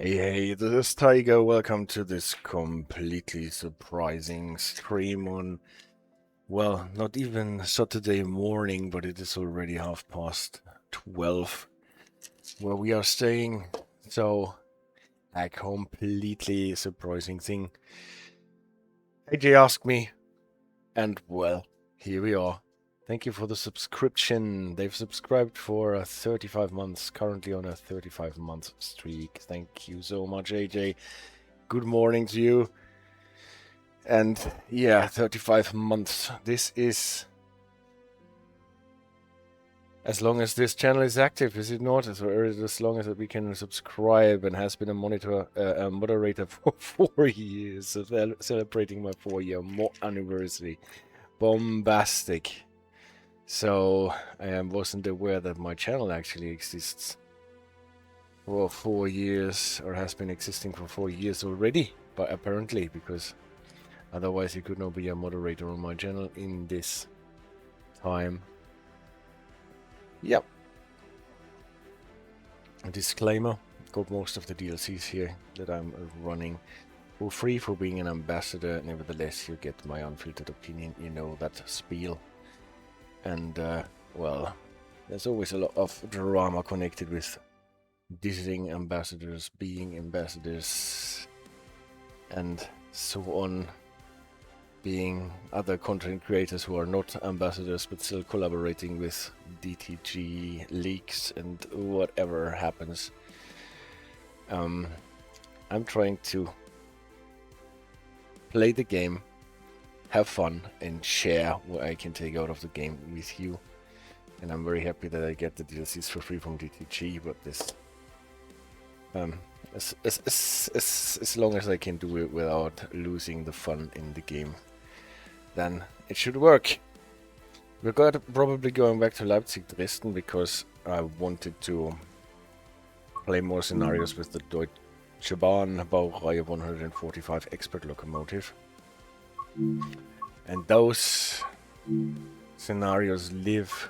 Hey, this is Tiger. Welcome to this completely surprising stream on, well, not even Saturday morning, but it is already 12:30 where we are staying. So, a completely surprising thing. AJ asked me, and well, here we are. Thank you for the subscription. They've subscribed for 35 months, currently on a 35-month streak. Thank you so much, AJ. Good morning to you. And yeah, 35 months. This is as long as this channel is active, is it not? Or is it as long as we can subscribe and has been a moderator for 4 years, so celebrating my 4-year anniversary. Bombastic. So I wasn't aware that my channel actually exists for 4 years, or has been existing for 4 years already, but apparently, because otherwise you could not be a moderator on my channel in this time. Yep. A disclaimer, got most of the DLCs here that I'm running for free for being an ambassador. Nevertheless, you get my unfiltered opinion, you know that spiel. And, well, there's always a lot of drama connected with dissing ambassadors, being ambassadors, and so on. Being other content creators who are not ambassadors but still collaborating with DTG leaks and whatever happens. I'm trying to play the game, have fun, and share what I can take out of the game with you. And I'm very happy that I get the DLCs for free from DTG, but this as long as I can do it without losing the fun in the game, then it should work. We're probably going back to Leipzig, Dresden, because I wanted to play more scenarios with the Deutsche Bahn Baureihe 145 expert locomotive. And those scenarios live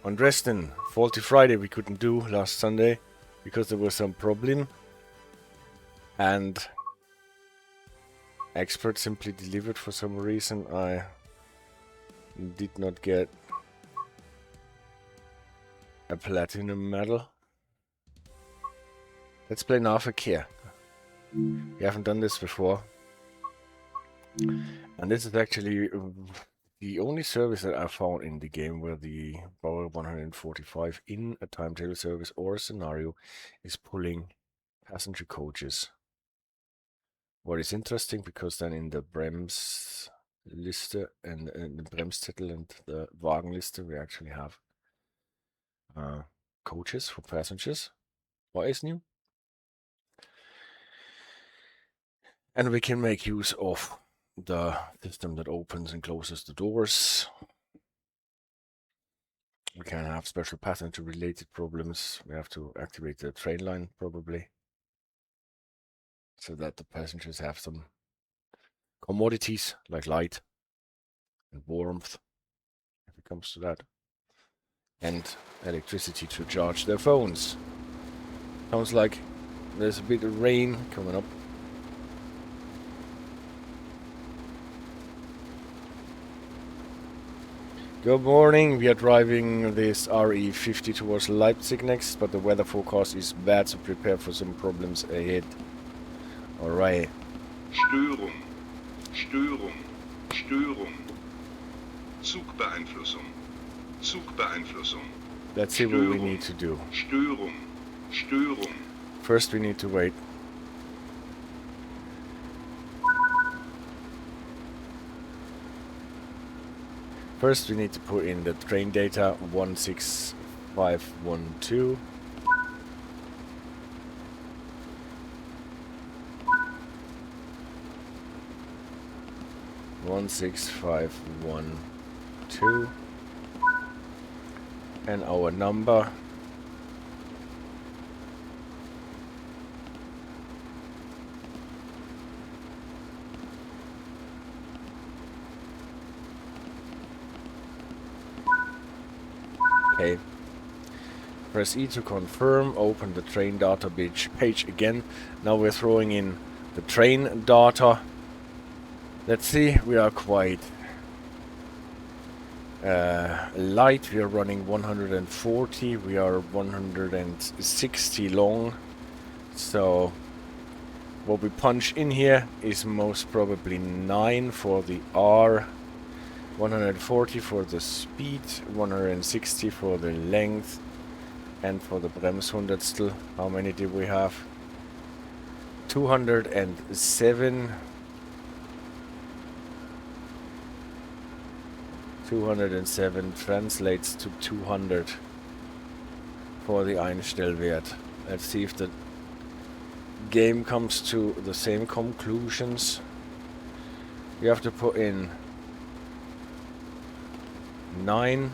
on Dresden. Faulty Friday we couldn't do last Sunday because there was some problem. And expert simply delivered for some reason. I did not get a platinum medal. Let's play Nahverkehr. We haven't done this before. And this is actually the only service that I found in the game where the Bauer 145 in a timetable service or a scenario is pulling passenger coaches. What is interesting, because then in the Bremsliste and the Bremszettel and the Wagenliste we actually have coaches for passengers. What is new? And we can make use of the system that opens and closes the doors. We can have special passenger related problems. We have to activate the train line probably, so that the passengers have some commodities like light and warmth, if it comes to that, and electricity to charge their phones. Sounds like there's a bit of rain coming up. Good morning, we are driving this RE50 towards Leipzig next, but the weather forecast is bad, so prepare for some problems ahead. Alright. Störung, Störung, Störung. Zugbeeinflussung, Zugbeeinflussung. Let's see what we need to do. Störung, Störung. First we need to wait. First we need to put in the train data 16512. And our number . Okay. Press E to confirm. Open the train data page again. Now we're throwing in the train data. Let's see, we are quite light. We are running 140. We are 160 long. So what we punch in here is most probably 9 for the R, 140 for the speed, 160 for the length, and for the Bremshundertstel. How many did we have? 207. 207 translates to 200 for the Einstellwert. Let's see if the game comes to the same conclusions. You have to put in 9,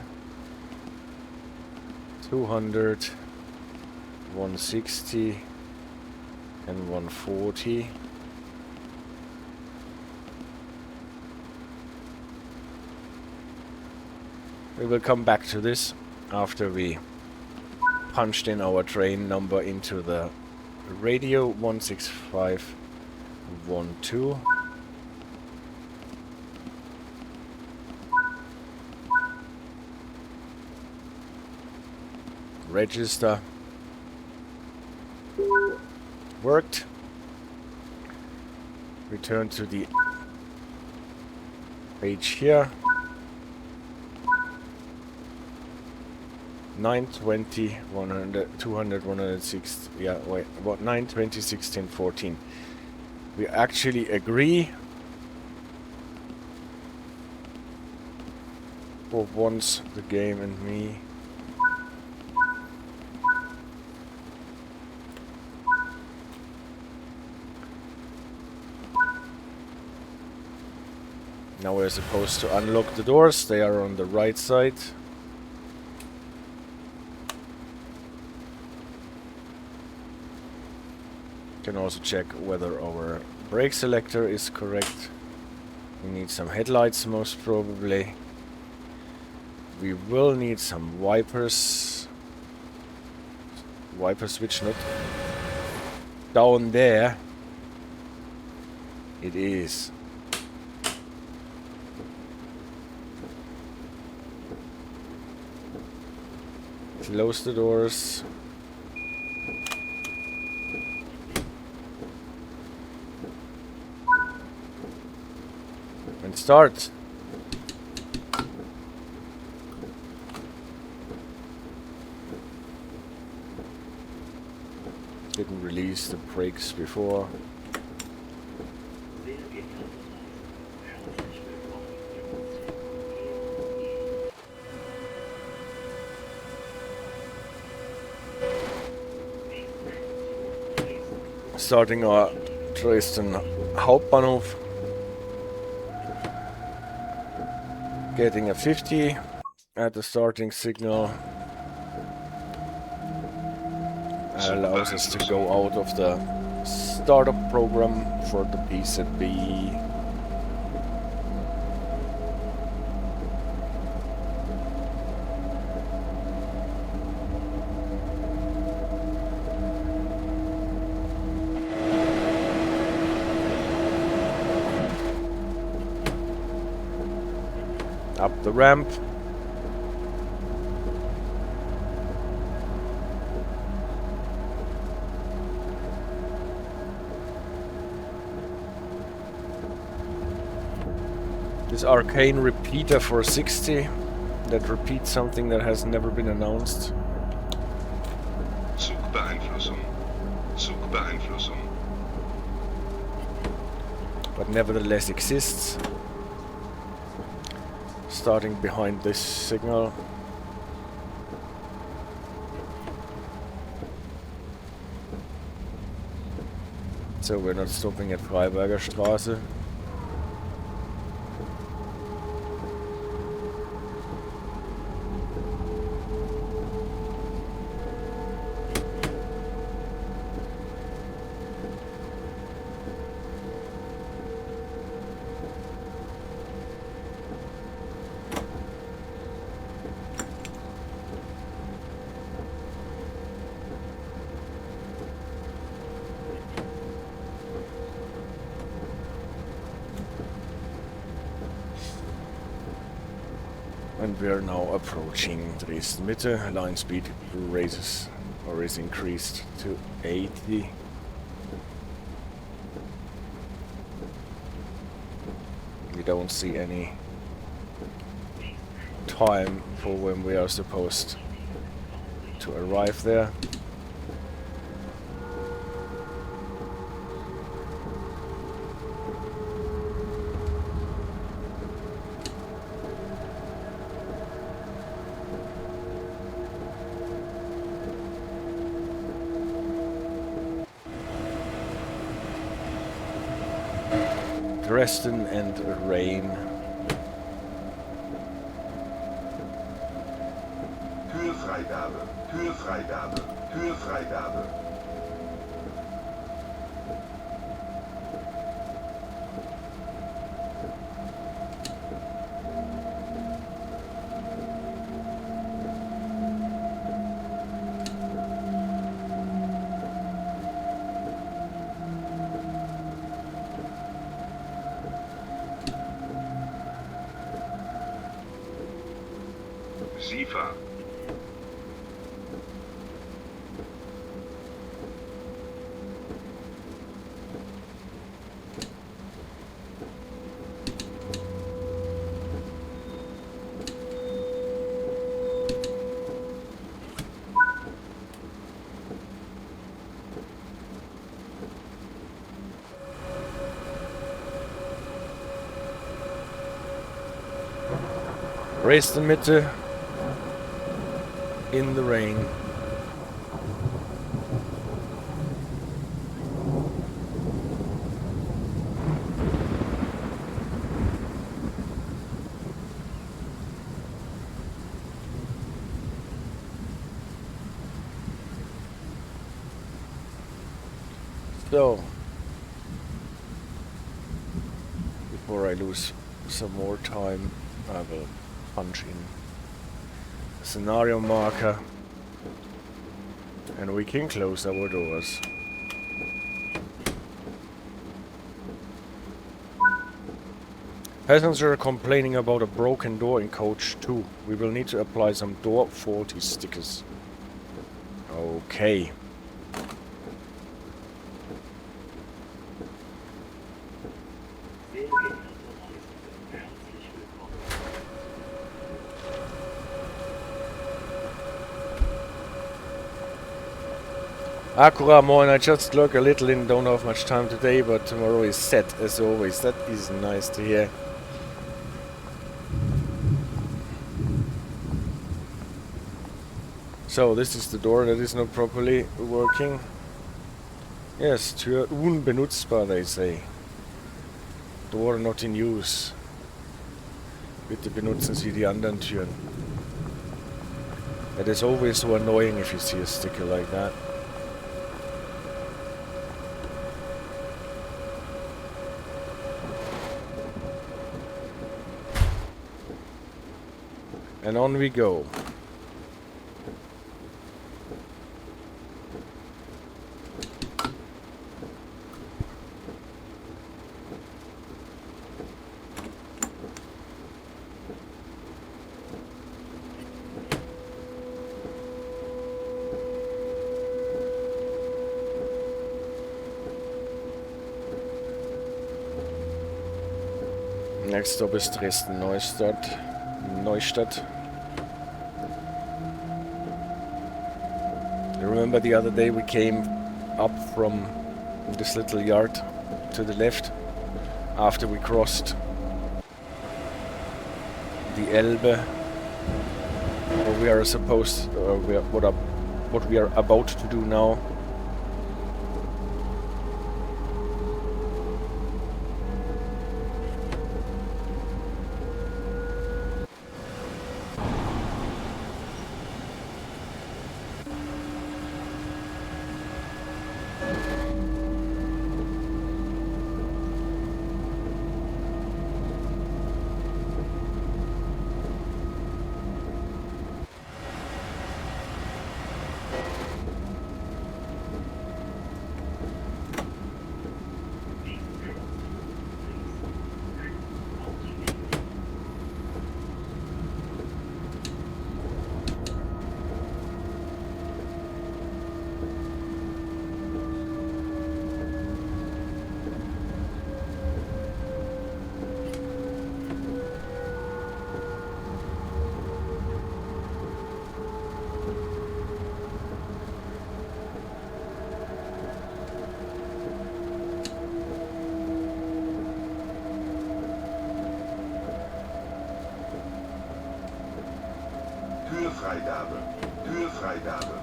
200, 160 and 140. We will come back to this after we punched in our train number into the radio 16512. Register. Worked. Return to the page here. 920, 100, 200, 160, yeah, wait, about 920, 16, 14. We actually agree. For once, the game and me. Now we're supposed to unlock the doors. They are on the right side. Can also check whether our brake selector is correct. We need some headlights most probably. We will need some wipers. Wiper switch not down there. It is. Close the doors. And start. Didn't release the brakes before. Starting our Dresden Hauptbahnhof. Getting a 50 at the starting signal. Allows us to go out of the startup program for the PZB. Up the ramp. This arcane repeater for 60 that repeats something that has never been announced. Zugbeeinflussung. Zugbeeinflussung. But nevertheless exists. Starting behind this signal. So we're not stopping at Freiberger Straße. and we are now approaching Dresden-Mitte. Line speed raises or is increased to 80. We don't see any time for when we are supposed to arrive there. Dresden and rain. Türfreigabe, Türfreigabe, Türfreigabe. Siefer. Dresden-Mitte in the rain. So, before I lose some more time, I will punch in a scenario marker and we can close our doors. Passenger complaining about a broken door in coach 2. We will need to apply some door faulty stickers. Okay. Akura morning, I just look a little in, don't have much time today, but tomorrow is set as always. That is nice to hear. So this is the door that is not properly working. Yes, Tür unbenutzbar, they say. Door not in use. Bitte benutzen Sie die anderen Türen. That is always so annoying if you see a sticker like that. And on we go. Next stop is Dresden-Neustadt. Neustadt. Remember the other day we came up from this little yard to the left after we crossed the Elbe, what we are supposed, what we are about to do now. Türfreigabe.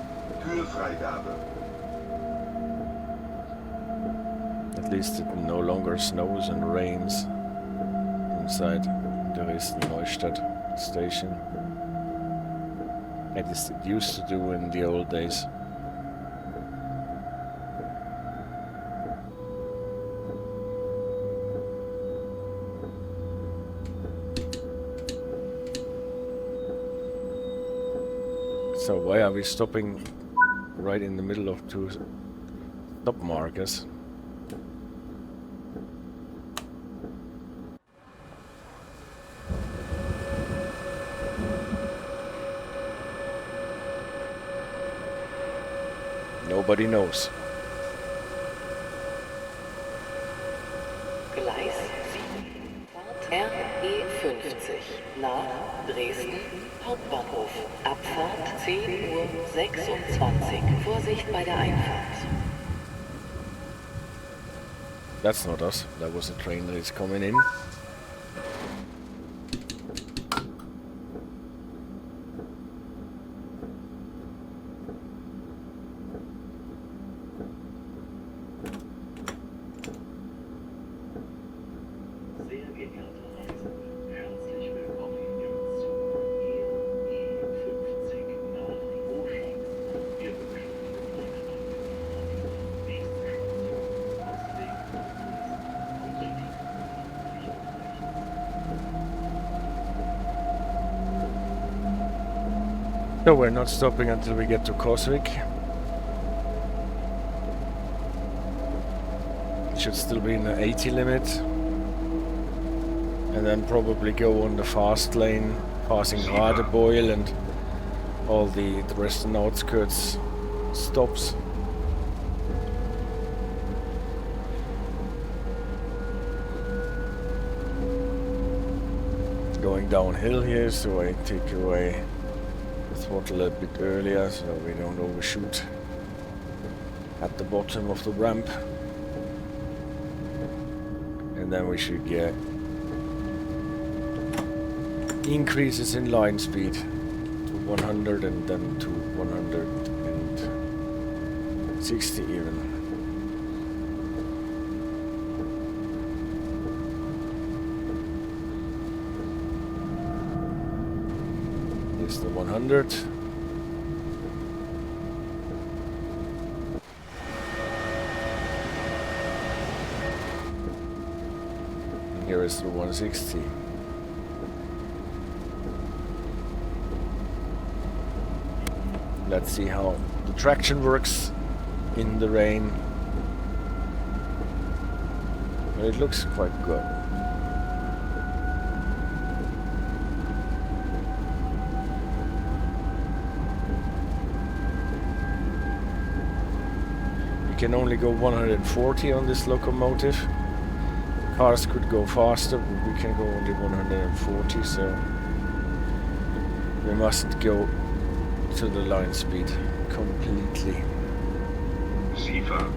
Türfreigabe. At least it no longer snows and rains inside Dresden-Neustadt station. As it used to do in the old days. So why are we stopping right in the middle of two stop markers? Nobody knows. Gleis 7. RB145 nach Dresden Hauptbahnhof. Abfahrt 10:26 Uhr. Vorsicht bei der Einfahrt. That's not us. That was a train that is coming in. No, we're not stopping until we get to Coswig. It should still be in the 80 limit. And then probably go on the fast lane, passing Weinböhla and all the Dresden outskirts stops. Going downhill here, so I take away throttle a bit earlier so we don't overshoot at the bottom of the ramp, and then we should get increases in line speed to 100 and then to 160 even. Here's the 100. And here is the 160. Let's see how the traction works in the rain. But it looks quite good. You can only go 140 on this locomotive. Cars could go faster, but we can go only 140, so we mustn't go to the line speed completely. Siefer.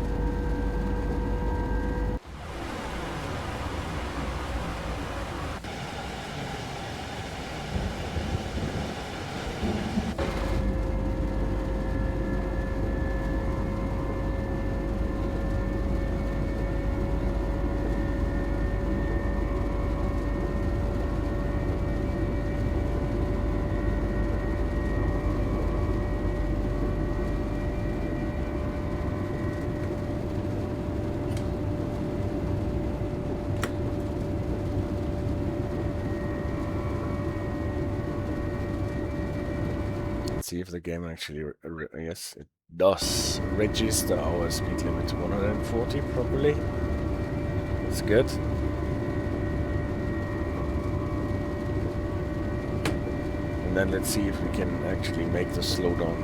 See if the game actually, yes, it does register our speed limit to 140 properly. That's good. And then let's see if we can actually make the slowdown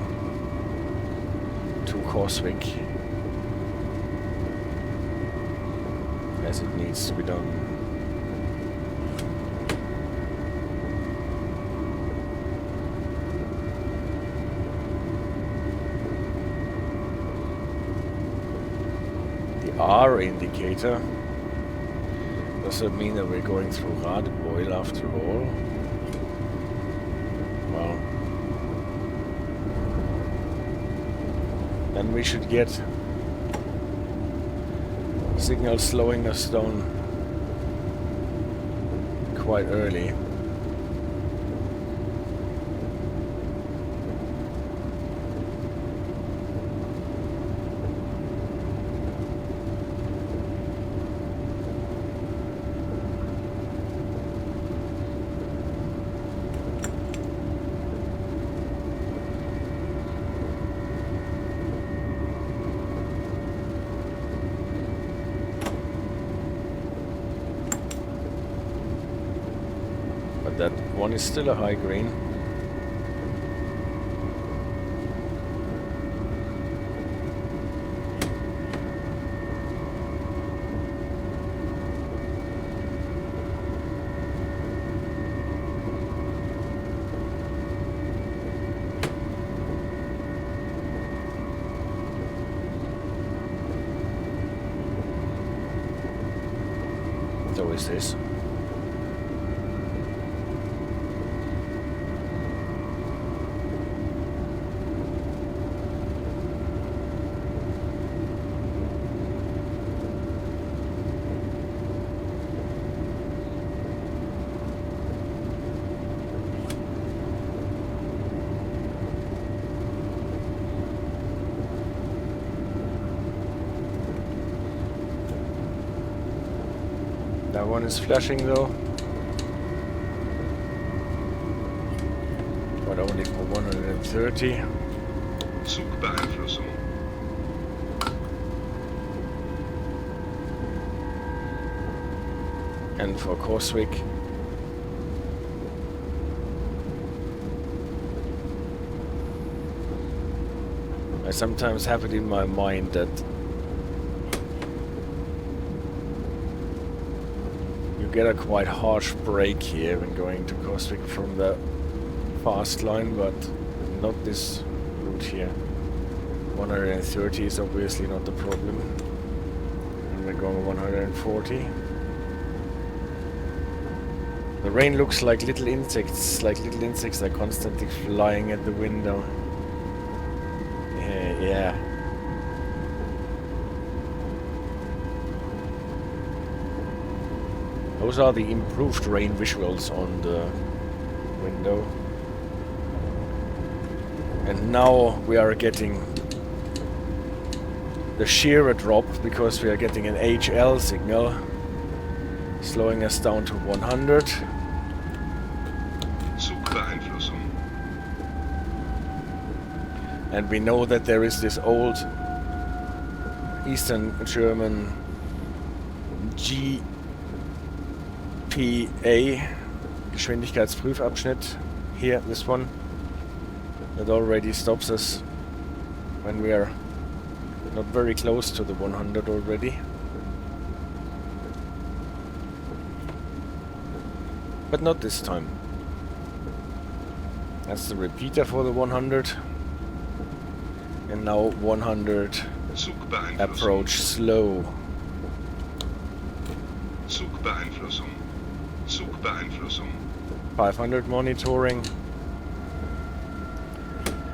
to Coswig as it needs to be done. R indicator. Does that mean that we're going through Weinböhla after all? Well, And we should get signal slowing us down quite early. That one is still a high green. So is this. That one is flashing though. But only for 130. Zugbeeinflussung. And for Coswig. I sometimes have it in my mind that get a quite harsh brake here when going to Coswig from the fast line, but not this route here. 130 is obviously not the problem. And we're going 140. The rain looks like little insects are constantly flying at the window. Yeah. Those are the improved rain visuals on the window. And now we are getting the shearer drop because we are getting an HL signal slowing us down to 100. Zugbeeinflussung. And we know that there is this old Eastern German GPA Geschwindigkeitsprüfabschnitt here, this one, that already stops us when we are not very close to the 100 already. But not this time. That's the repeater for the 100. And now 100 approach slow. Zugbeeinflussung. Zugbeeinflussung. 500 monitoring.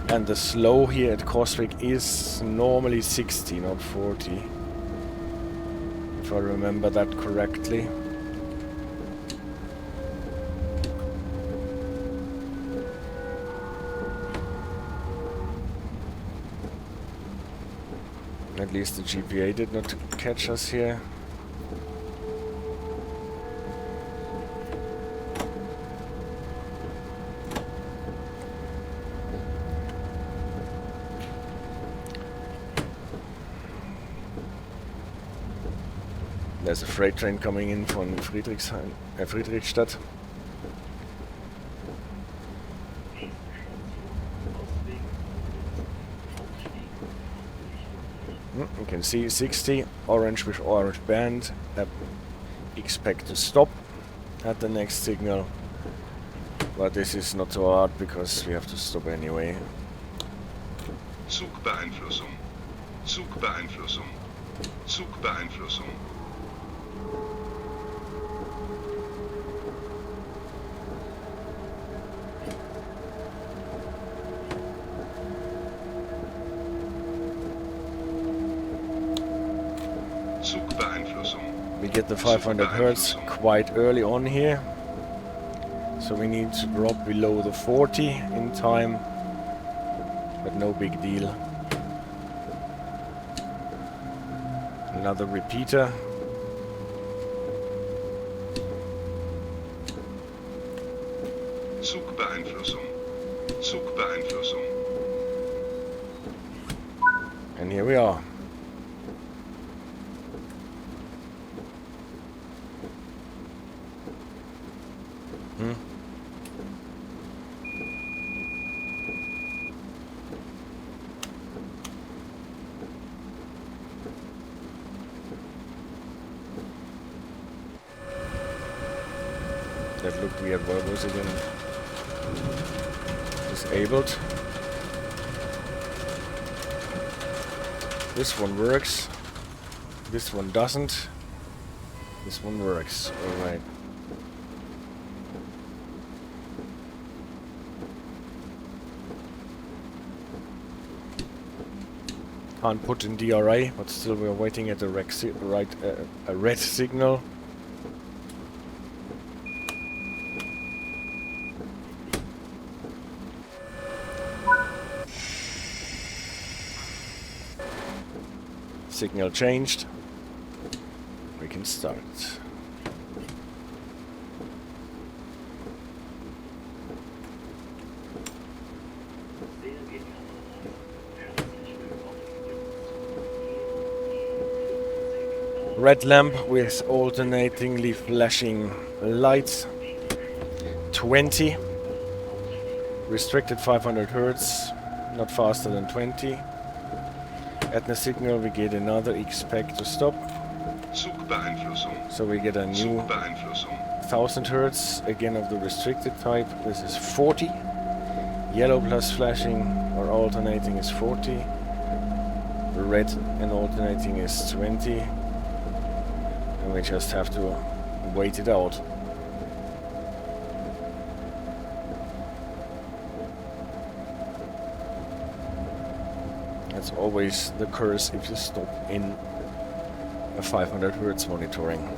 And the slow here at Coswig is normally 60, not 40. If I remember that correctly. At least the GPA did not catch us here. There's a freight train coming in from Friedrichstadt. You can see 60, orange with orange band. Expect to stop at the next signal. But this is not so hard because we have to stop anyway. Zugbeeinflussung. Zugbeeinflussung. Zugbeeinflussung. Zugbeeinflussung. We get the 500 hertz quite early on here. So we need to drop below the 40 in time. But no big deal. Another repeater. Zugbeeinflussung. Zugbeeinflussung. And here we are. That looked weird. Where was it in? Disabled. This one works. This one doesn't. This one works. Alright. Can't put in DRA, but still we're waiting at a red signal. Signal changed. We can start. Red lamp with alternatingly flashing lights. 20. Restricted 500 Hertz. Not faster than 20. At the signal we get another expect to stop. So we get a new 1000 Hertz, again of the restricted type. This is 40. Yellow plus flashing or alternating is 40. Red and alternating is 20. And we just have to wait it out. That's always the curse if you stop in a 500 Hertz monitoring.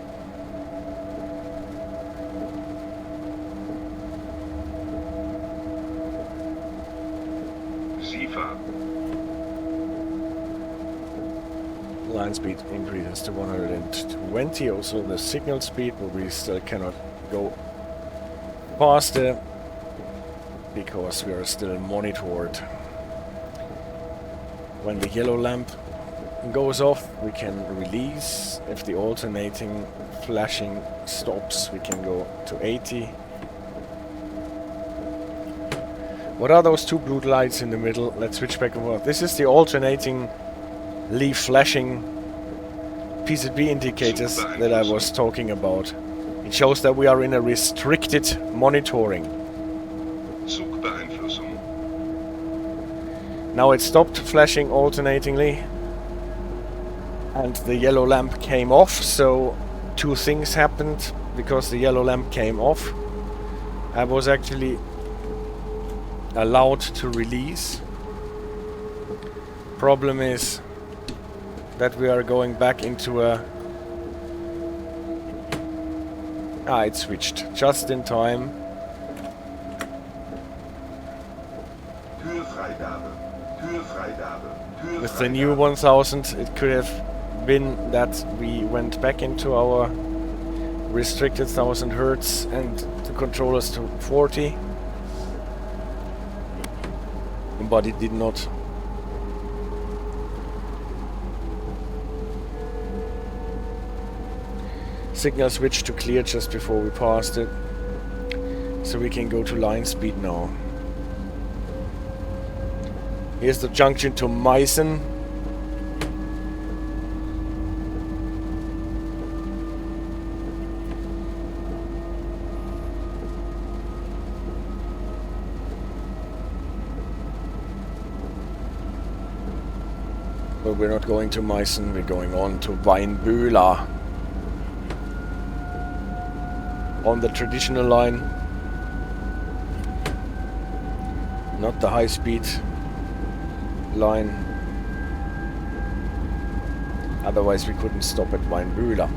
Line speed increases to 120, also the signal speed, but we still cannot go faster because we are still monitored. When the yellow lamp goes off, we can release. If the alternating flashing stops, we can go to 80. What are those two blue lights in the middle? Let's switch back and forth. This is the alternating leaf flashing PZB indicators that I was talking about. It shows that we are in a restricted monitoring. Now it stopped flashing alternatingly and the yellow lamp came off, so two things happened because the yellow lamp came off. I was actually allowed to release. Problem is that we are going back into a... it switched just in time. With the new 1000, it could have been that we went back into our restricted 1000 Hertz and the controllers to 40. But it did not. Signal switched to clear just before we passed it. So we can go to line speed now. Here's the junction to Meissen. But we're not going to Meissen, we're going on to Weinböhla. On the traditional line. Not the high speed line. Otherwise we couldn't stop at Weinböhla.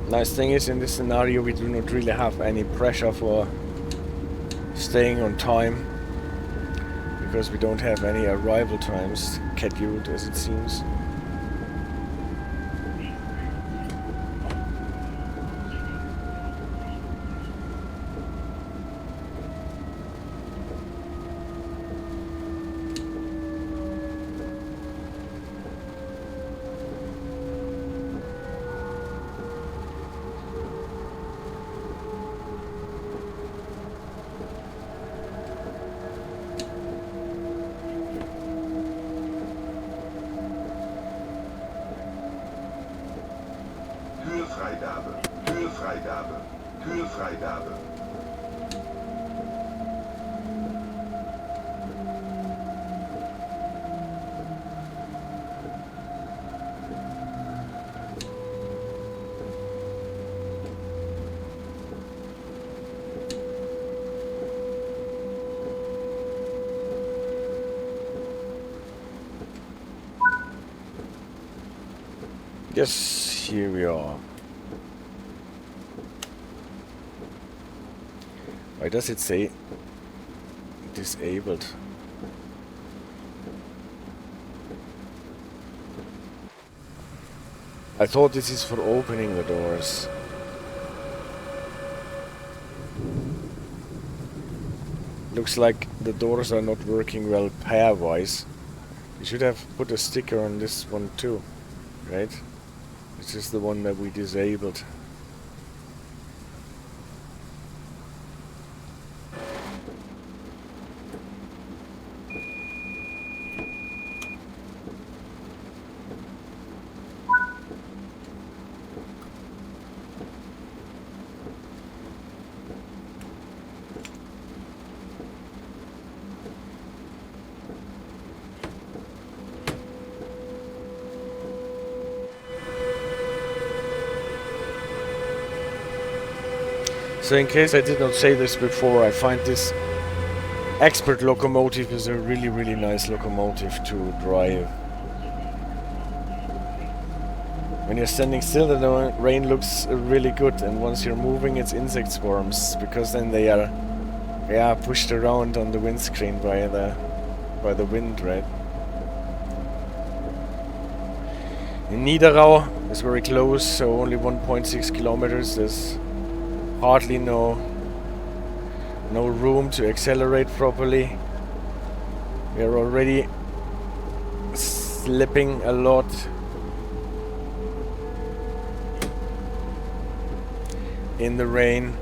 Nice thing is, in this scenario we do not really have any pressure for staying on time, because we don't have any arrival times scheduled, as it seems. Türfreigabe, Türfreigabe, Türfreigabe. Yes, here we are. Why does it say disabled? I thought this is for opening the doors. Looks like the doors are not working well pair-wise. You should have put a sticker on this one too, right? This is the one that we disabled. So in case I did not say this before, I find this expert locomotive is a really, really nice locomotive to drive. When you're standing still, the rain looks really good, and once you're moving, it's insect swarms, because then they are pushed around on the windscreen by the wind, right? In Niederau is very close, so only 1.6 kilometers. There's hardly no room to accelerate properly. We are already slipping a lot. In the rain.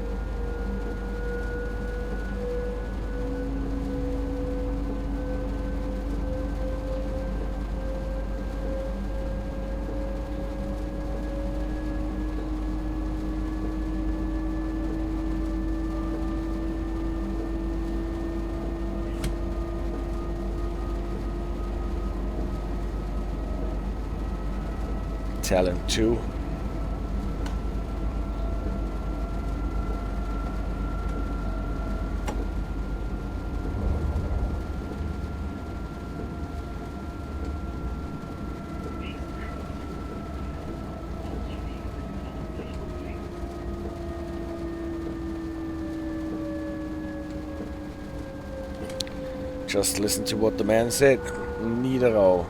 Talent 2. Just listen to what the man said. Niederau.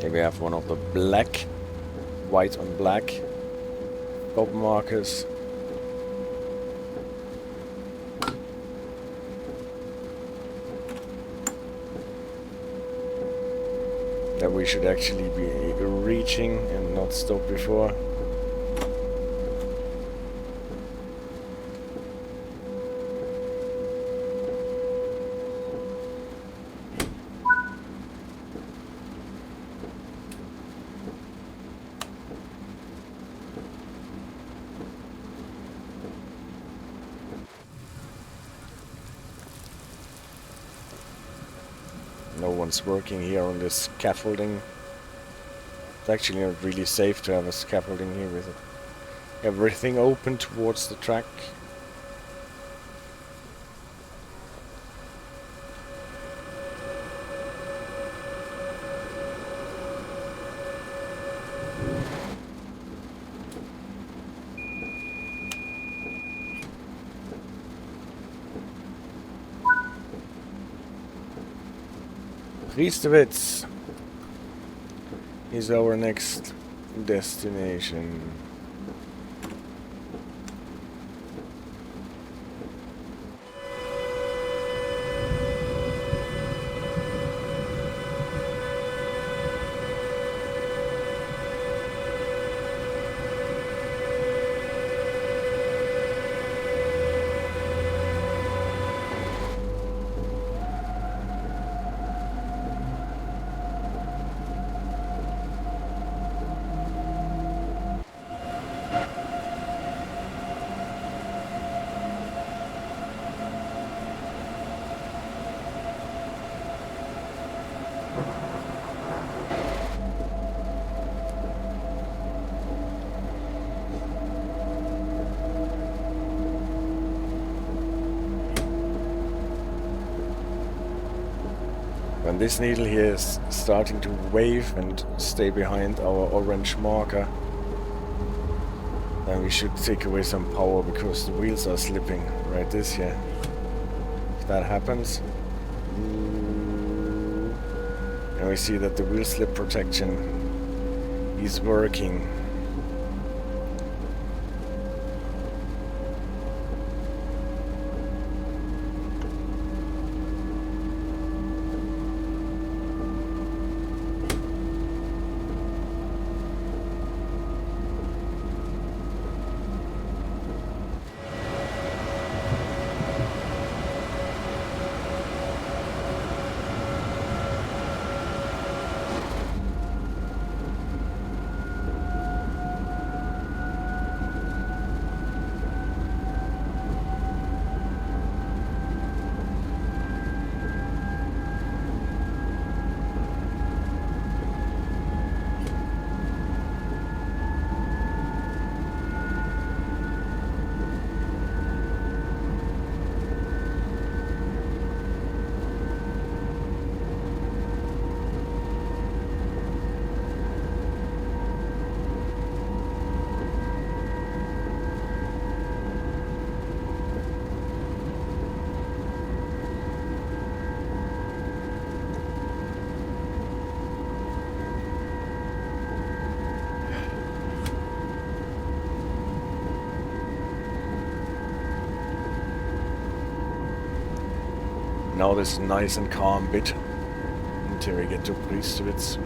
Here we have one of the black, white on black scope markers. That we should actually be reaching and not stop before. No one's working here on this scaffolding. It's actually not really safe to have a scaffolding here with everything open towards the track. Priestewitz is our next destination. When this needle here is starting to wave and stay behind our orange marker, then we should take away some power because the wheels are slipping right this here. If that happens, and we see that the wheel slip protection is working. Now this nice and calm bit until we get to Priestewitz.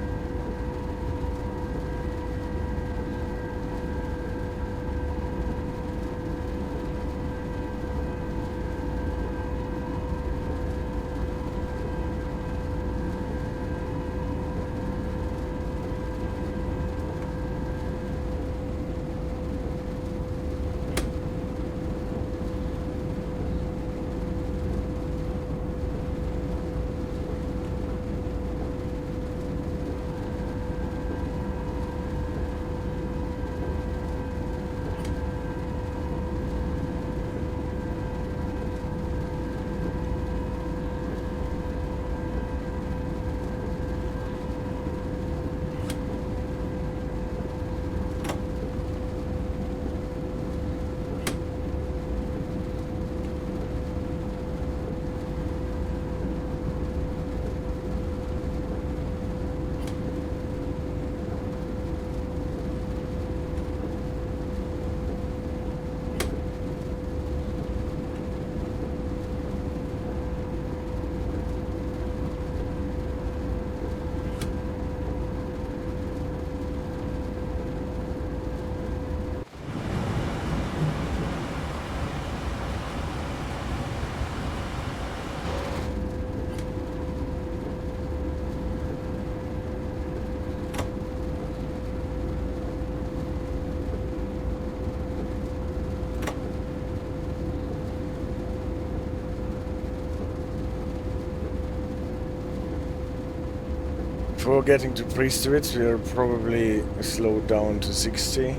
Before getting to Priestewitz, we are probably slowed down to 60.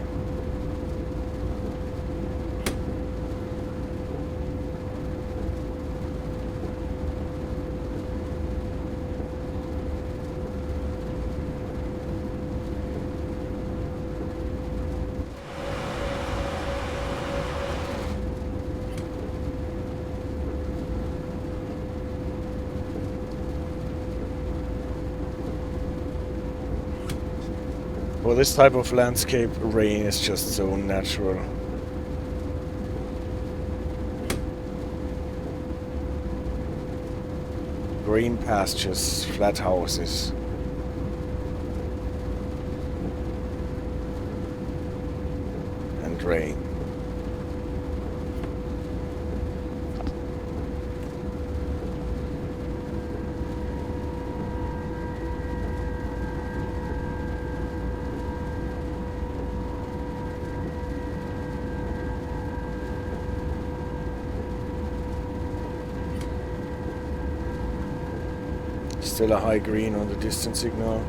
For this type of landscape, rain is just so natural. Green pastures, flat houses. And rain. Still a high green on the distance signal.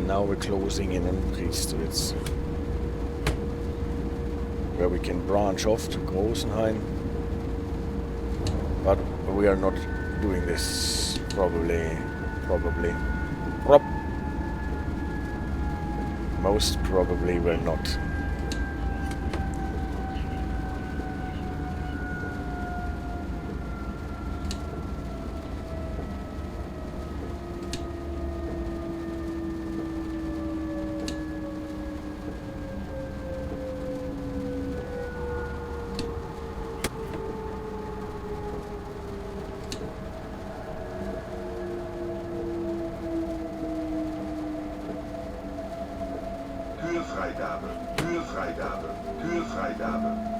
Now we're closing in on Priestewitz, where we can branch off to Großenhain, but we are not doing this probably. Most probably we're not. Kühlfreigabe, Kühlfreigabe, Kühlfreigabe.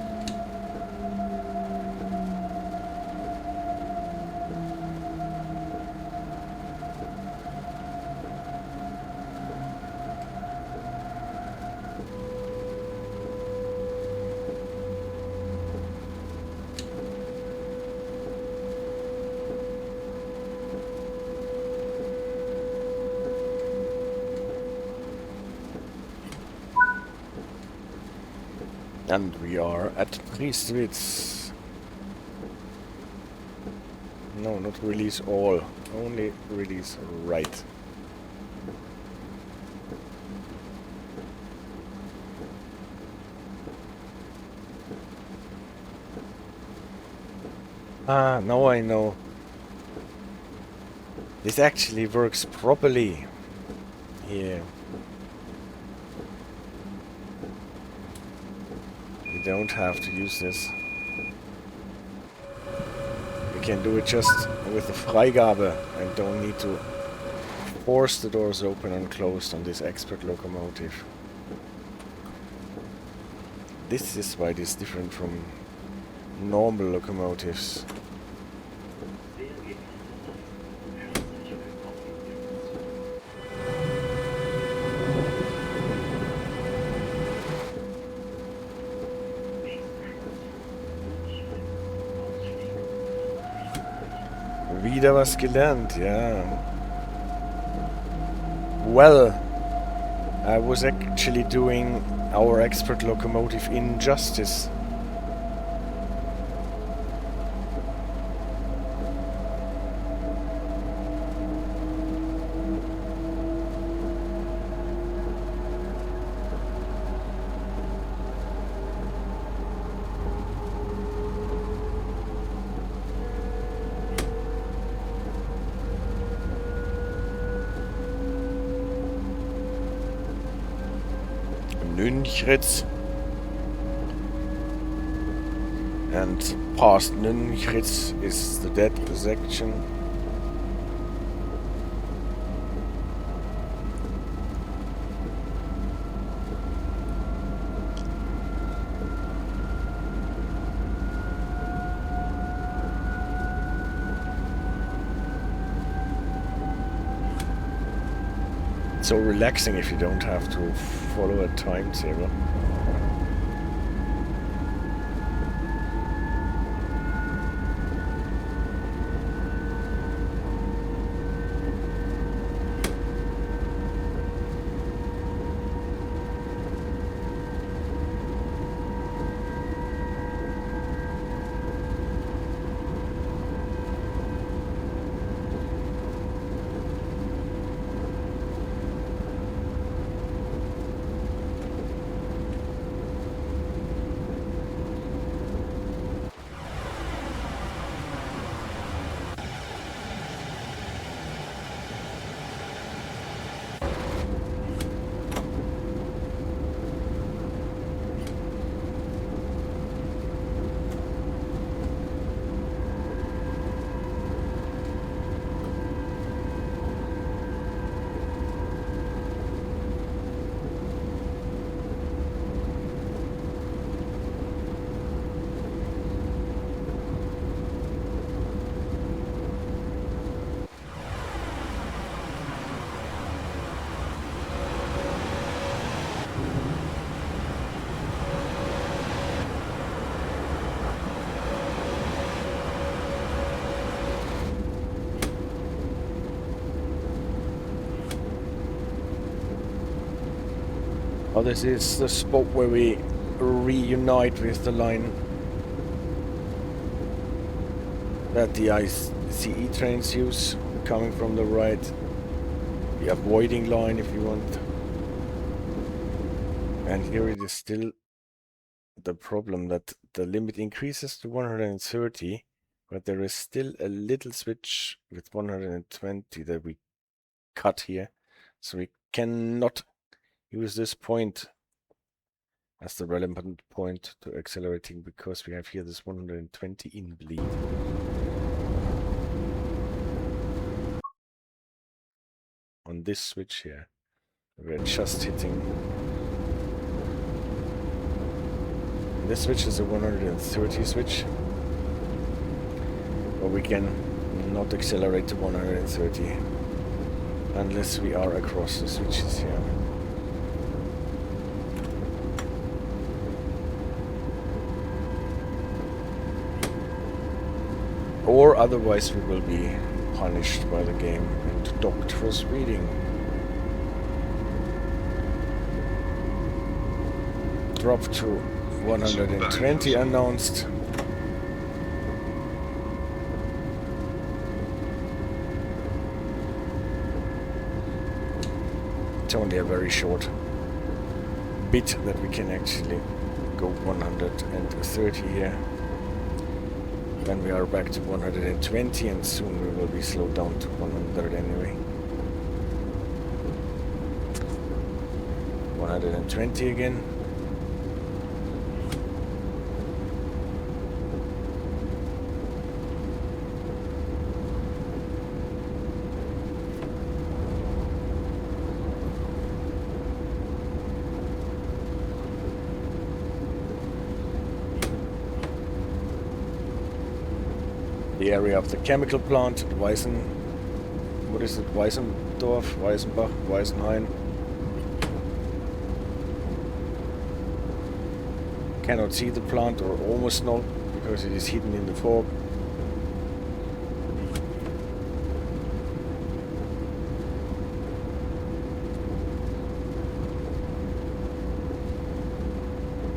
And we are at Priestewitz. No, not release all. Only release right. Ah, now I know. This actually works properly here. Don't have to use this. We can do it just with the Freigabe and don't need to force the doors open and closed on this expert locomotive. This is why it is different from normal locomotives. Wieder was gelernt, yeah. Well, I was actually doing our expert locomotive injustice. Nünchritz, and past Nünchritz is the dead section. It's so relaxing if you don't have to follow a timetable. Oh, this is the spot where we reunite with the line that the ICE trains use, coming from the right. The avoiding line, if you want. And here it is still the problem that the limit increases to 130, but there is still a little switch with 120 that we cut here. So we cannot use this point as the relevant point to accelerating, because we have here this 120 in bleed. On this switch here, we're just hitting. This switch is a 130 switch, but we can not accelerate to 130 unless we are across the switches here. Or otherwise we will be punished by the game and docked for speeding. Drop to 120 announced. It's only a very short bit that we can actually go 130 here. Then we are back to 120, and soon we will be slowed down to 100 anyway. 120 again. The area of the chemical plant, what is it, Weisendorf, Weisenbach, Weisenhain. Cannot see the plant, or almost not, because it is hidden in the fog.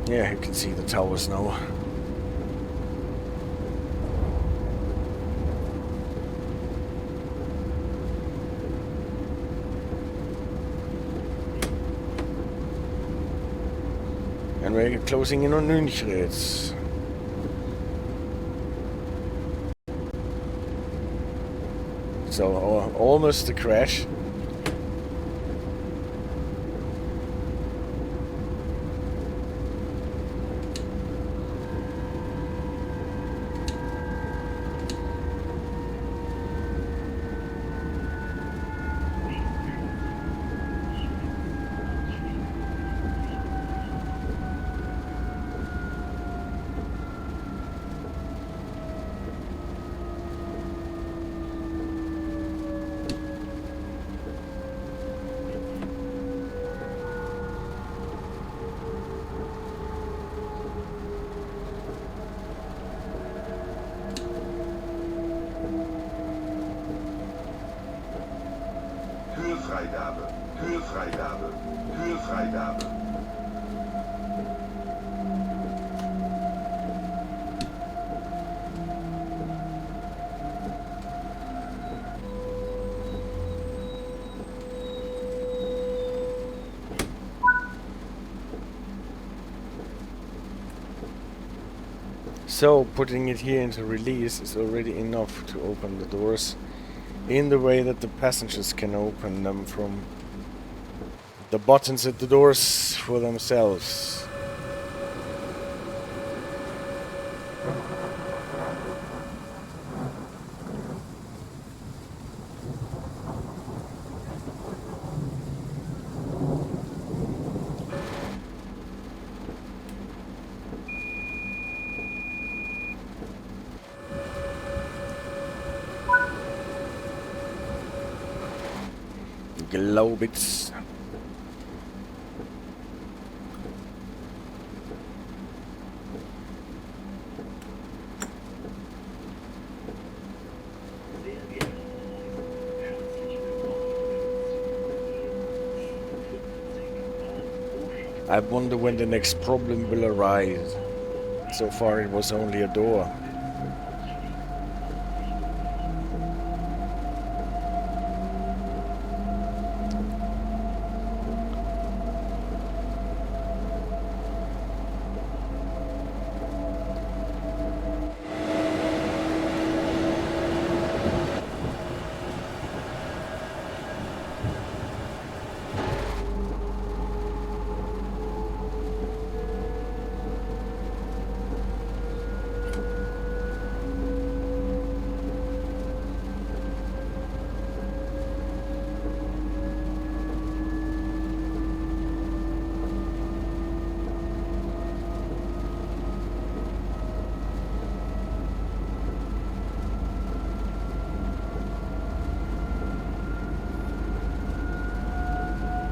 Yeah, you can see the towers now. And we're closing in on Nünchritz. So almost a crash. Türfreigabe, Türfreigabe, Türfreigabe. So putting it here into release is already enough to open the doors in the way that the passengers can open them from the buttons at the doors for themselves. Glaubitz. I wonder when the next problem will arise. So far it was only a door.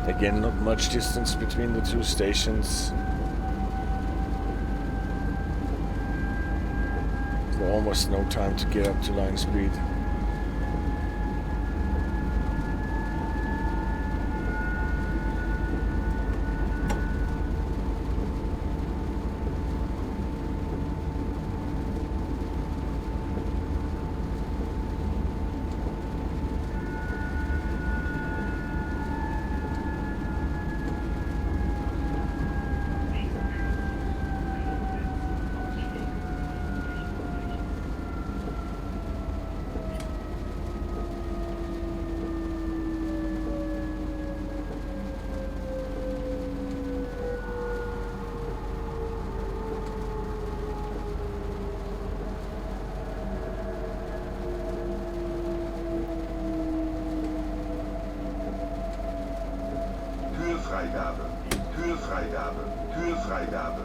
Again, not much distance between the two stations. So almost no time to get up to line speed. Türfreigabe, Türfreigabe, Türfreigabe.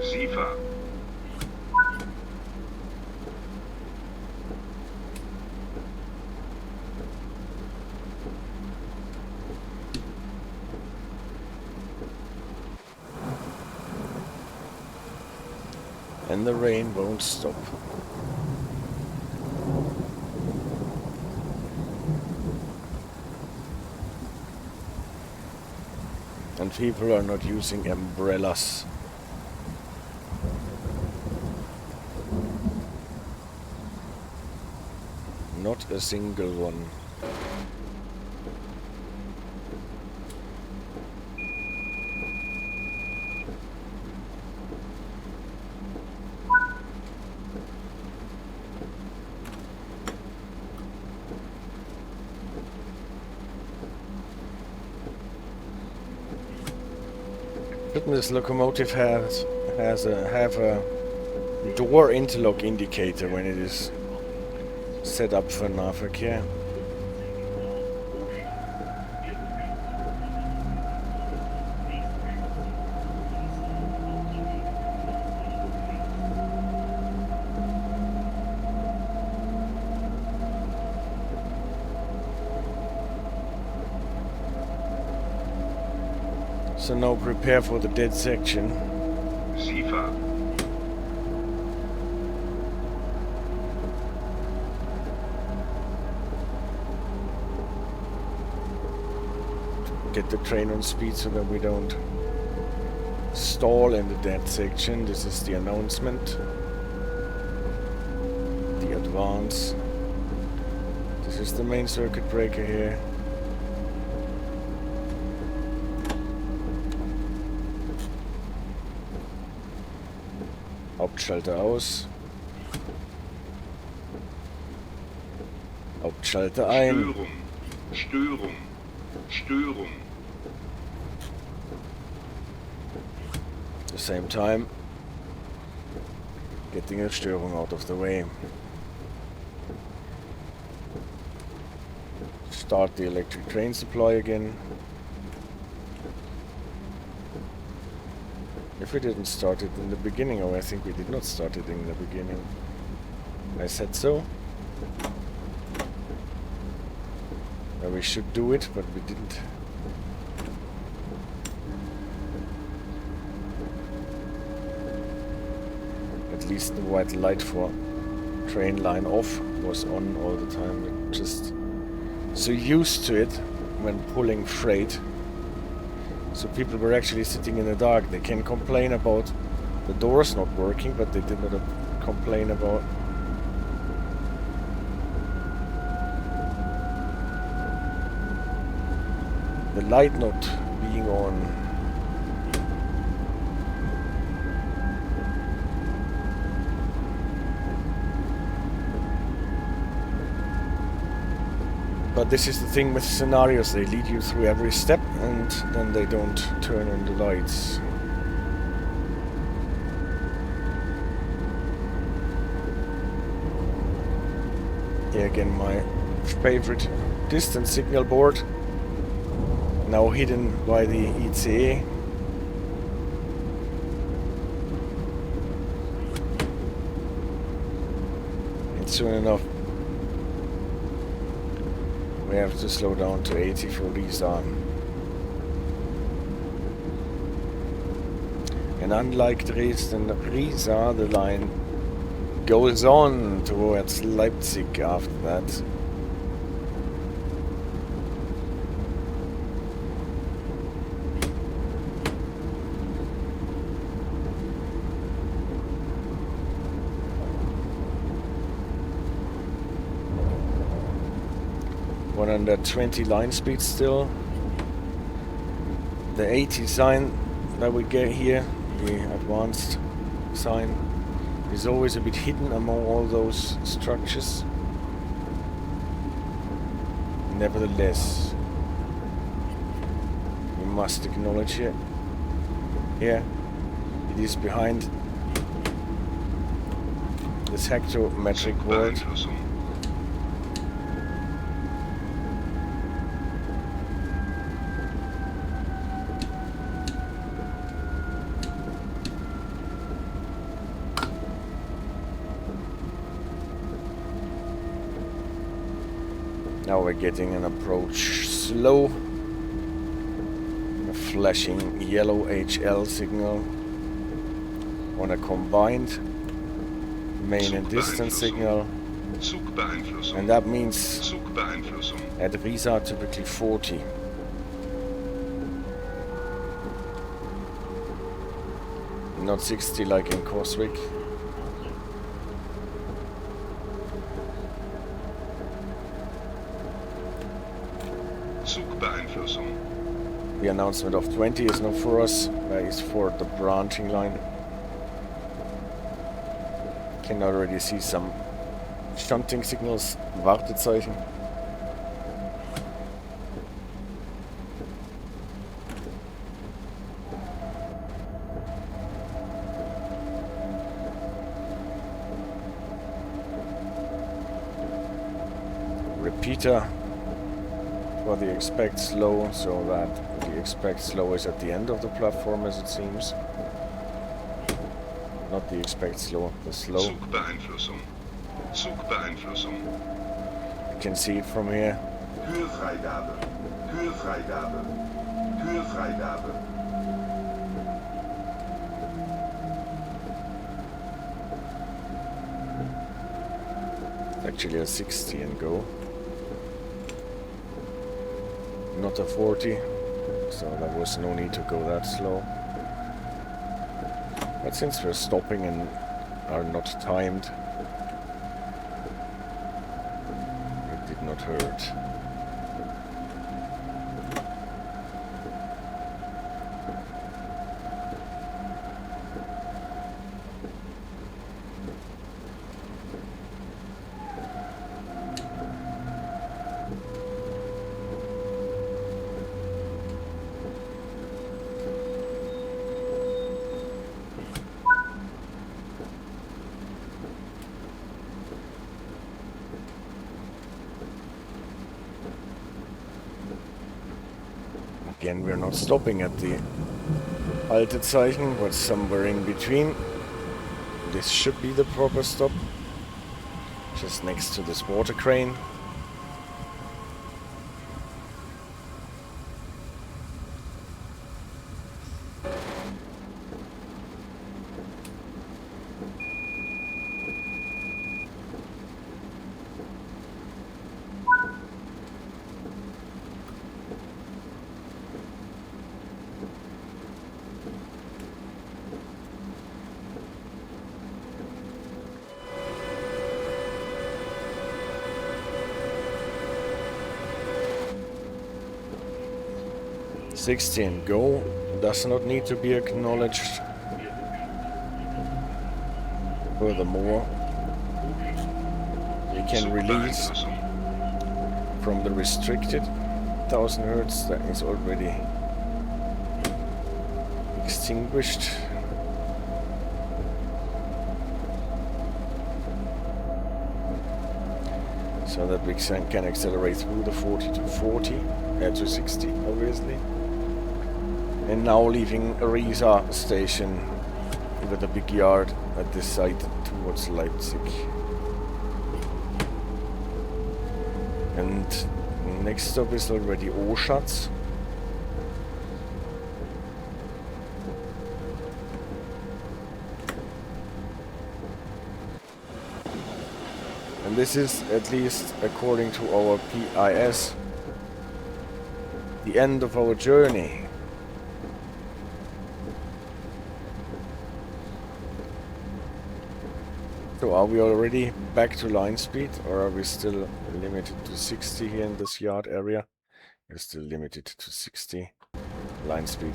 Siefer. And the rain won't stop. And people are not using umbrellas. Not a single one. Shouldn't this locomotive have a door interlock indicator when it is set up for Nahverkehr? So now prepare for the dead section. SIFA. Get the train on speed so that we don't stall in the dead section. This is the announcement. The advance. This is the main circuit breaker here. Hauptschalter aus. Hauptschalter ein. Störung. Störung. Störung. At the same time, getting a Störung out of the way. Start the electric train supply again. If we didn't start it in the beginning, or I think we did not start it in the beginning. I said so. Well, we should do it, but we didn't. At least the white light for train line off was on all the time. We're just so used to it when pulling freight. So people were actually sitting in the dark. They can complain about the doors not working, but they did not complain about the light not being on. But this is the thing with scenarios, they lead you through every step and then they don't turn on the lights. Here again my favorite distance signal board, now hidden by the ICE. And soon enough we have to slow down to 80 for Riesa. And unlike Dresden, Riesa, the line goes on towards Leipzig after that. Under 20 line speed still. The 80 sign that we get here, the advanced sign, is always a bit hidden among all those structures. Nevertheless, we must acknowledge it. Here, it is behind this hectometric world. Now we're getting an approach slow, a flashing yellow HL signal on a combined main and distance signal, and that means at Riesa typically 40. Not 60 like in Coswig. The announcement of 20 is not for us, that is for the branching line. Can already see some shunting signals, Wartezeichen. Repeater for the expect slow, so that the expect slow is at the end of the platform, as it seems. Not the expect slow, the slow. You can see it from here. Huurvrijgabe. Huurvrijgabe. Huurvrijgabe. Actually a 60 and go. Not a 40, so there was no need to go that slow. But since we're stopping and are not timed, it did not hurt. Again, we're not stopping at the Haltezeichen, but somewhere in between. This should be the proper stop. Just next to this water crane. And go does not need to be acknowledged. Furthermore, we can release from the restricted 1000 Hertz that is already extinguished. So that we can accelerate through the 40 to 40, to 60 obviously. And now leaving Riesa station with a big yard at this site towards Leipzig. And next stop is already Oschatz. And this is, at least according to our PIS, the end of our journey. So are we already back to line speed, or are we still limited to 60 here in this yard area? We're still limited to 60 line speed.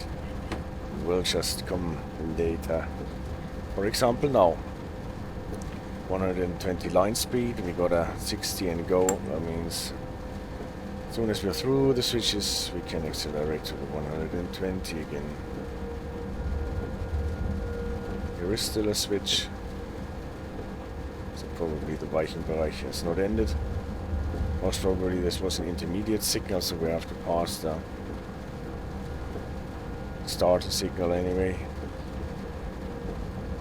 Will just come later. For example, now 120 line speed, we got a 60 and go. That means as soon as we're through the switches, we can accelerate to the 120 again. There is still a switch. So probably the Weichenbereich has not ended. Most probably this was an intermediate signal, so we have to pass the starter signal anyway,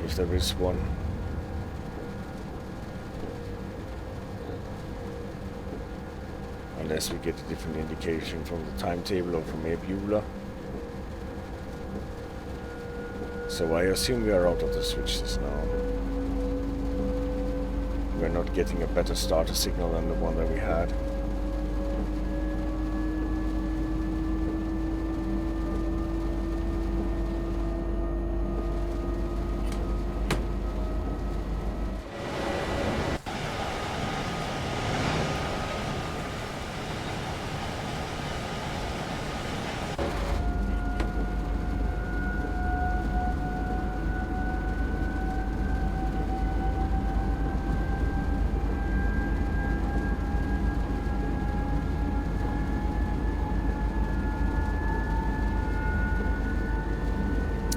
if there is one. Unless we get a different indication from the timetable or from RB145. So I assume we are out of the switches now. We're not getting a better starter signal than the one that we had.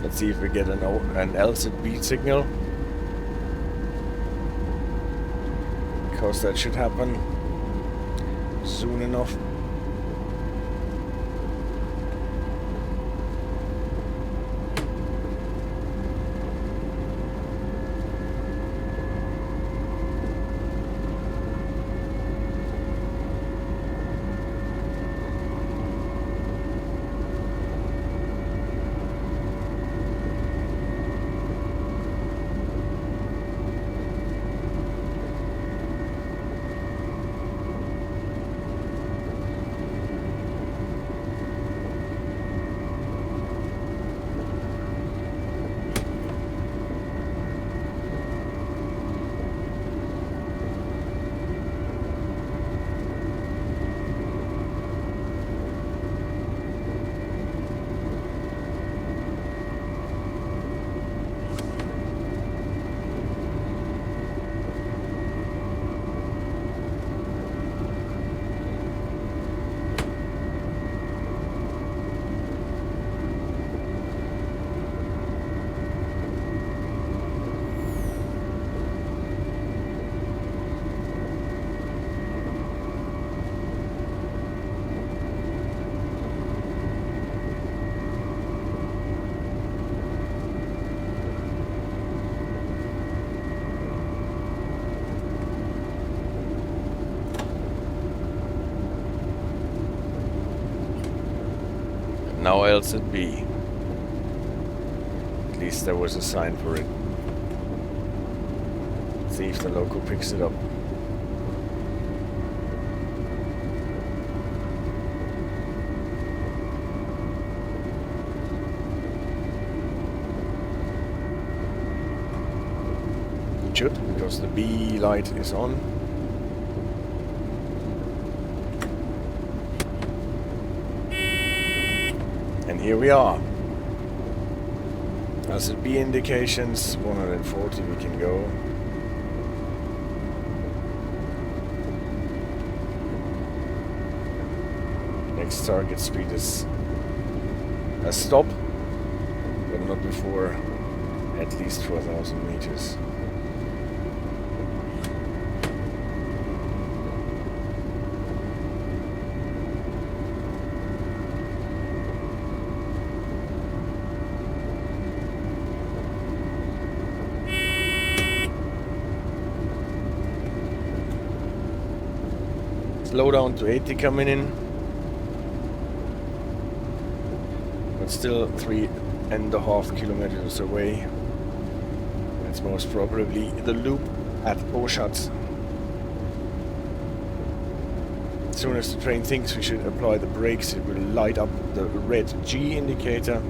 Let's see if we get an LZ beat signal, because that should happen soon enough. Now LZB. At least there was a sign for it. See if the loco picks it up. It should, because the B light is on. And here we are. As the B indications, 140 we can go. Next target speed is a stop, but not before at least 4,000 meters. Slow down to 80 coming in, but still 3.5 kilometers away. It's most probably the loop at Oschatz. As soon as the train thinks we should apply the brakes, it will light up the red G indicator.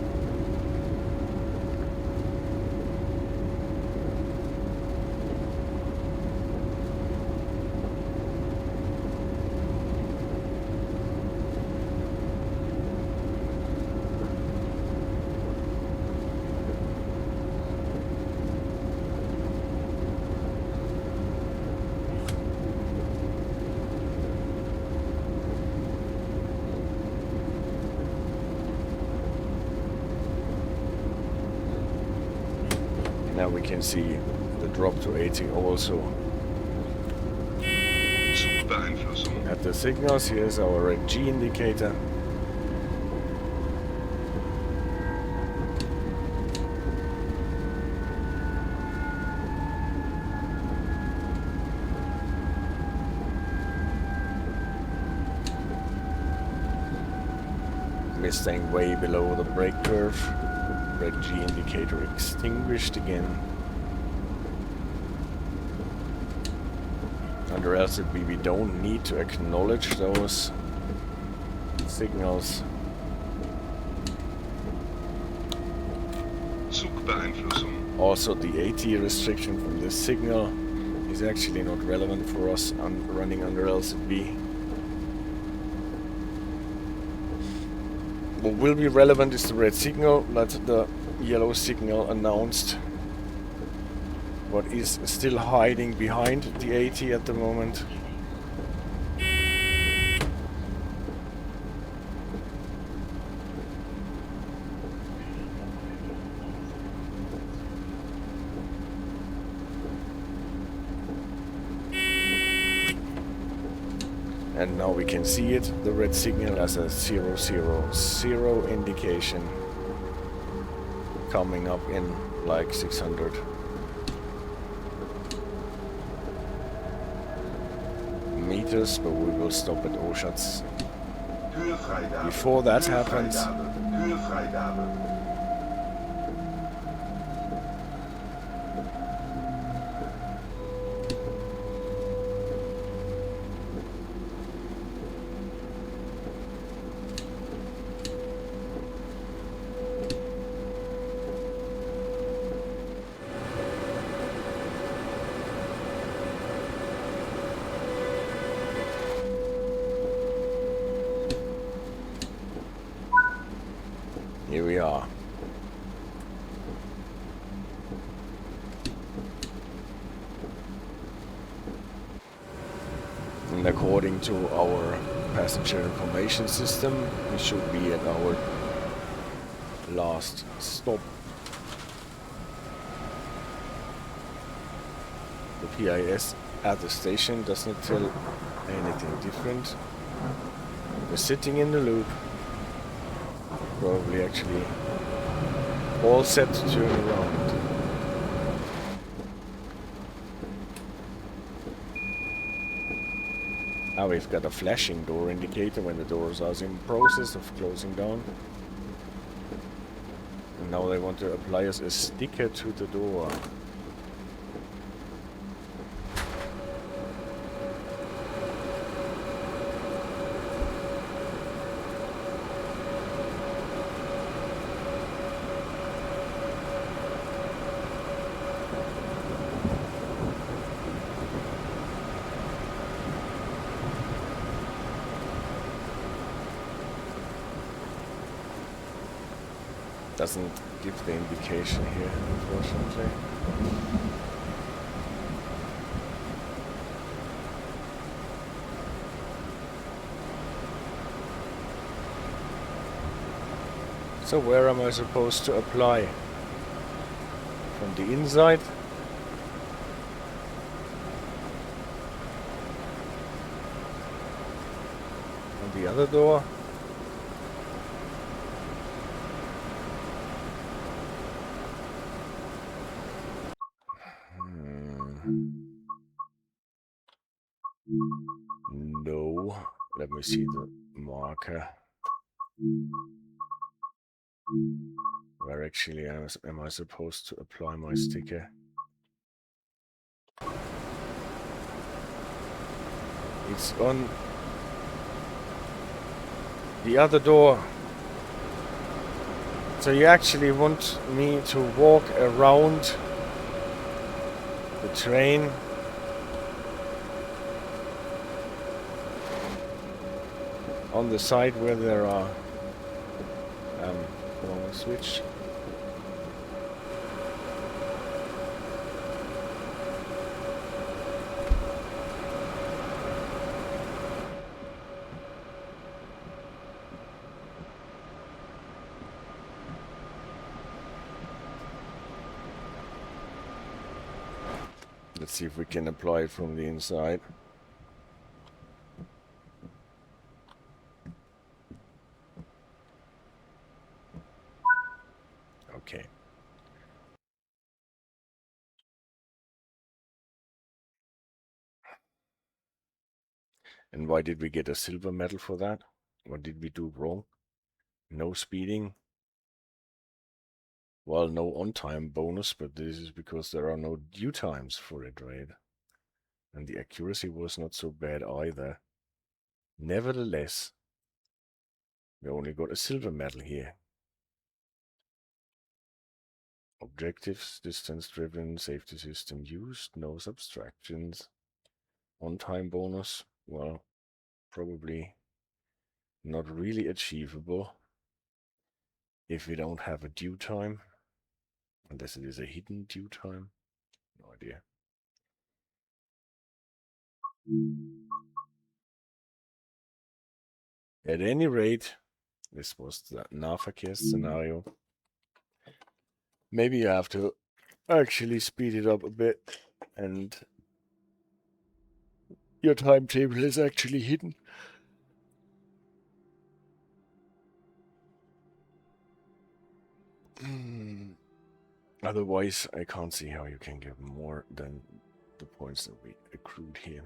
Now we can see the drop to 80 also. Zugbeeinflussung. At the signals, here's our red G indicator. Staying way below the brake curve. Red G indicator extinguished again. Under LZB we don't need to acknowledge those signals. Zugbeeinflussung. Also the AT restriction from this signal is actually not relevant for us running under LZB. What will be relevant is the red signal that the yellow signal announced. What is still hiding behind the AT at the moment. And now we can see it, the red signal as a 000 indication coming up in like 600 meters, but we will stop at Oschatz. Before that happens, here we are. And according to our passenger information system, we should be at our last stop. The PIS at the station does not tell anything different. We're sitting in the loop. Probably actually all set to turn around. Now we've got a flashing door indicator when the doors are in process of closing down. Now they want to apply us a sticker to the door. Doesn't give the indication here, unfortunately. So where am I supposed to apply? From the inside? On the other door? No. Let me see the marker. Where actually am I supposed to apply my sticker? It's on the other door. So you actually want me to walk around the train on the side where there are wrong switch. Let's see if we can apply it from the inside. Okay. And why did we get a silver medal for that? What did we do wrong? No speeding. Well, no on-time bonus, but this is because there are no due times for it, right? And the accuracy was not so bad either. Nevertheless, we only got a silver medal here. Objectives, distance driven, safety system used, no subtractions. On-time bonus, well, probably not really achievable if we don't have a due time. Unless it is a hidden due time. No idea. At any rate, this was the Nahverkehr scenario. Maybe you have to actually speed it up a bit and your timetable is actually hidden. Otherwise, I can't see how you can get more than the points that we accrued here.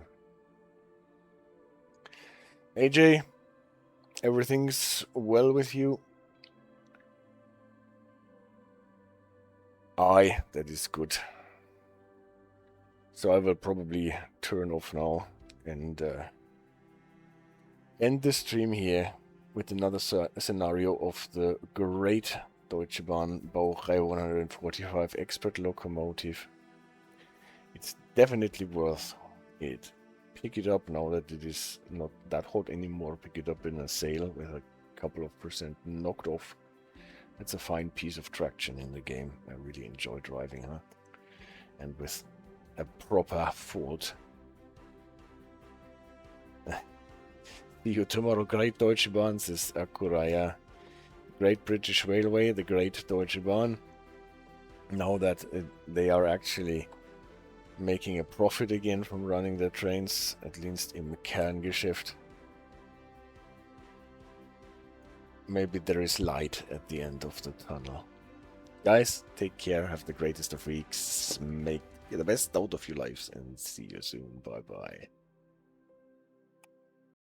AJ, everything's well with you? Aye, that is good. So I will probably turn off now and end the stream here with another scenario of the great Deutsche Bahn Baureihe 145 expert locomotive. It's definitely worth it. Pick it up now that it is not that hot anymore. Pick it up in a sale with a couple of % knocked off. It's a fine piece of traction in the game. I really enjoy driving her. And with a proper fault. See you tomorrow. Great Deutsche Bahn, says Akuraya. Great British Railway, the Great Deutsche Bahn. Now that they are actually making a profit again from running their trains, at least im Kerngeschäft. Maybe there is light at the end of the tunnel. Guys, take care, have the greatest of weeks, make the best out of your lives, and see you soon. Bye bye.